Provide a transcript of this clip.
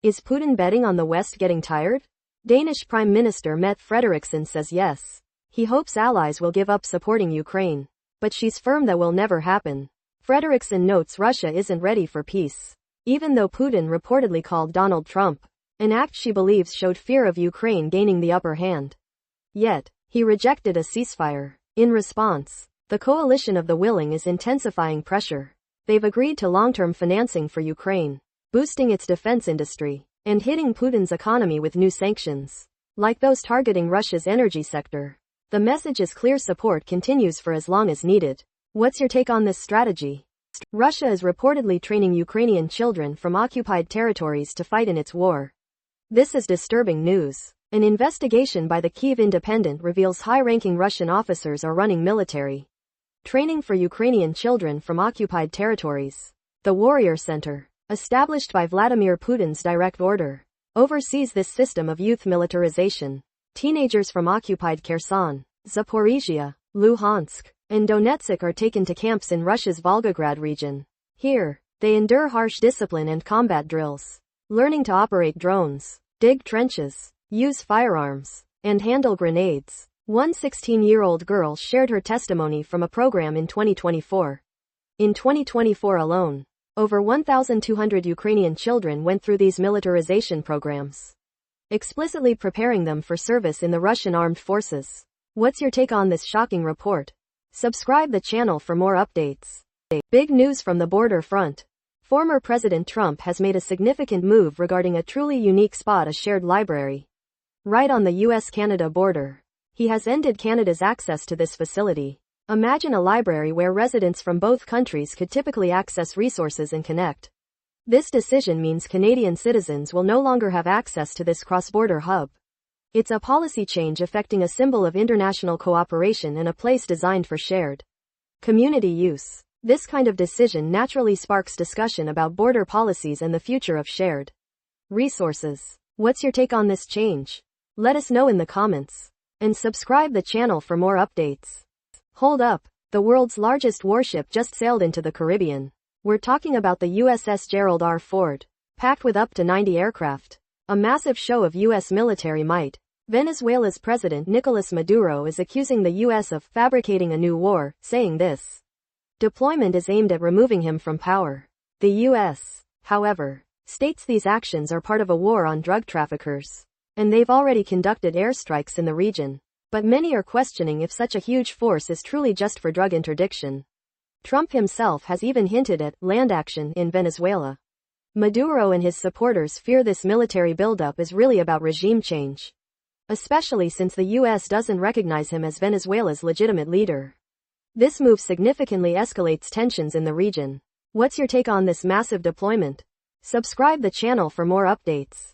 Is Putin betting on the West getting tired? Danish Prime Minister Mette Frederiksen says yes. He hopes allies will give up supporting Ukraine. But she's firm that will never happen. Frederiksen notes Russia isn't ready for peace. Even though Putin reportedly called Donald Trump an act she believes showed fear of Ukraine gaining the upper hand. Yet, he rejected a ceasefire. In response, the coalition of the willing is intensifying pressure. They've agreed to long-term financing for Ukraine, boosting its defense industry, and hitting Putin's economy with new sanctions, like those targeting Russia's energy sector. The message is clear: support continues for as long as needed. What's your take on this strategy? Russia is reportedly training Ukrainian children from occupied territories to fight in its war. This is disturbing news. An investigation by the Kyiv Independent reveals high-ranking Russian officers are running military training for Ukrainian children from occupied territories. The Warrior Center, established by Vladimir Putin's direct order, oversees this system of youth militarization. Teenagers from occupied Kherson, Zaporizhia, Luhansk, and Donetsk are taken to camps in Russia's Volgograd region. Here, they endure harsh discipline and combat drills, learning to operate drones, dig trenches, use firearms, and handle grenades. One 16-year-old girl shared her testimony from a program in 2024. In 2024 alone, over 1,200 Ukrainian children went through these militarization programs, explicitly preparing them for service in the Russian armed forces. What's your take on this shocking report? Subscribe the channel for more updates. Big news from the border front. Former President Trump has made a significant move regarding a truly unique spot, a shared library, right on the US-Canada border. He has ended Canada's access to this facility. Imagine a library where residents from both countries could typically access resources and connect. This decision means Canadian citizens will no longer have access to this cross-border hub. It's a policy change affecting a symbol of international cooperation and a place designed for shared community use. This kind of decision naturally sparks discussion about border policies and the future of shared resources. What's your take on this change? Let us know in the comments. And subscribe the channel for more updates. Hold up, the world's largest warship just sailed into the Caribbean. We're talking about the USS Gerald R. Ford, packed with up to 90 aircraft. A massive show of U.S. military might. Venezuela's President Nicolas Maduro is accusing the U.S. of fabricating a new war, saying this deployment is aimed at removing him from power. The U.S., however, states these actions are part of a war on drug traffickers, and they've already conducted airstrikes in the region. But many are questioning if such a huge force is truly just for drug interdiction. Trump himself has even hinted at land action in Venezuela. Maduro and his supporters fear this military buildup is really about regime change, especially since the U.S. doesn't recognize him as Venezuela's legitimate leader. This move significantly escalates tensions in the region. What's your take on this massive deployment? Subscribe the channel for more updates.